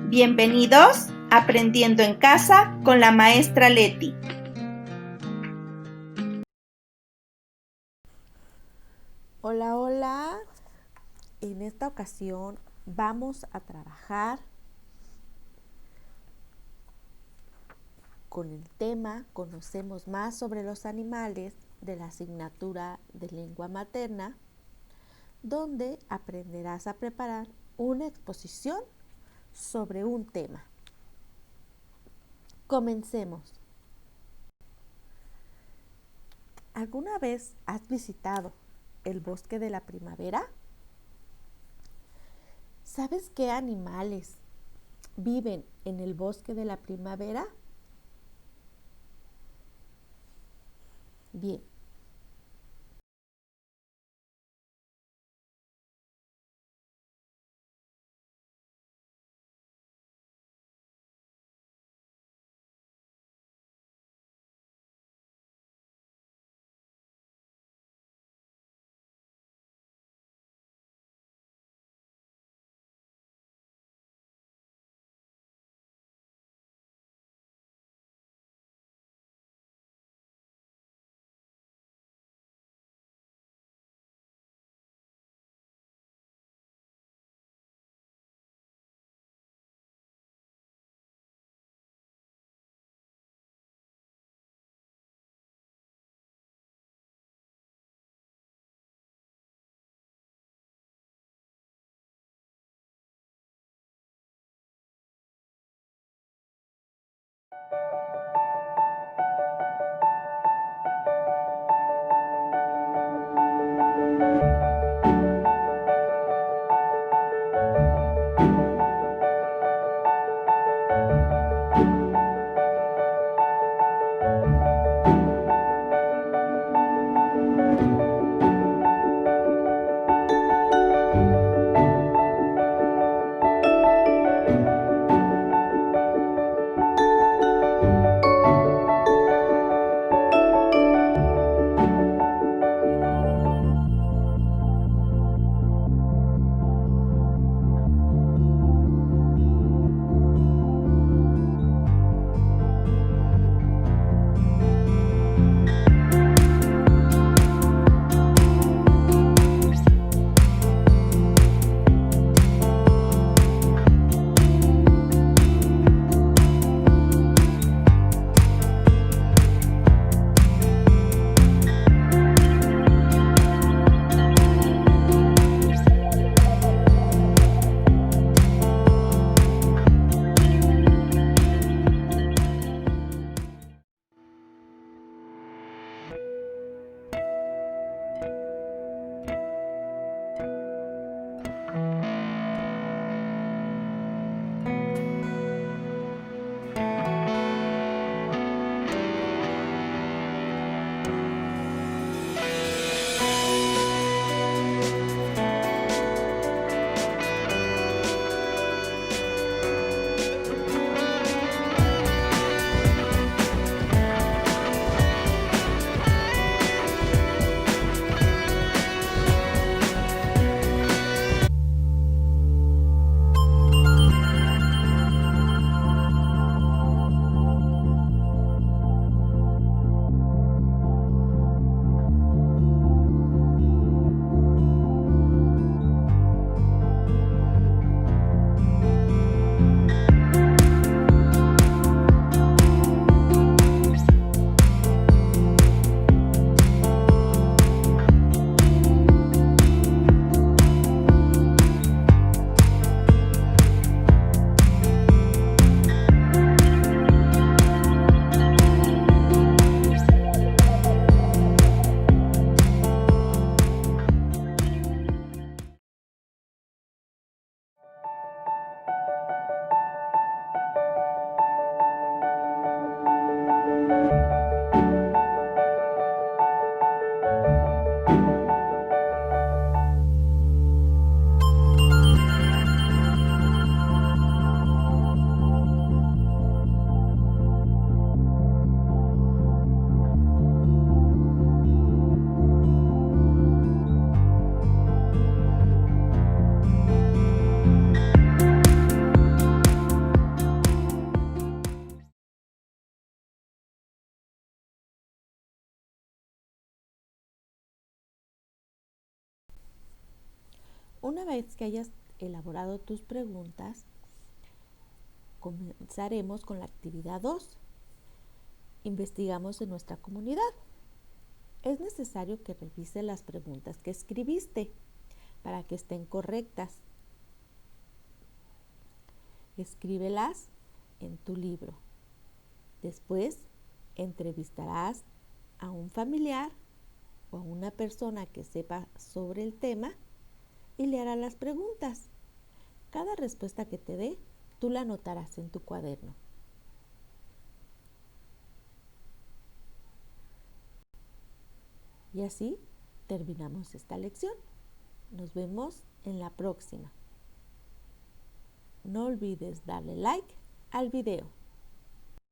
Bienvenidos a Aprendiendo en Casa con la maestra Leti. Hola, hola. En esta ocasión vamos a trabajar con el tema Conocemos más sobre los animales de la asignatura de lengua materna, donde aprenderás a preparar una exposición sobre un tema. Comencemos. ¿Alguna vez has visitado el bosque de la primavera? ¿Sabes qué animales viven en el bosque de la primavera? Bien, Una vez que hayas elaborado tus preguntas, comenzaremos con la actividad 2. Investigamos en nuestra comunidad. Es necesario que revises las preguntas que escribiste para que estén correctas. Escríbelas en tu libro. Después, entrevistarás a un familiar o a una persona que sepa sobre el tema y le harás las preguntas. Cada respuesta que te dé, tú la anotarás en tu cuaderno. Y así terminamos esta lección. Nos vemos en la próxima. No olvides darle like al video.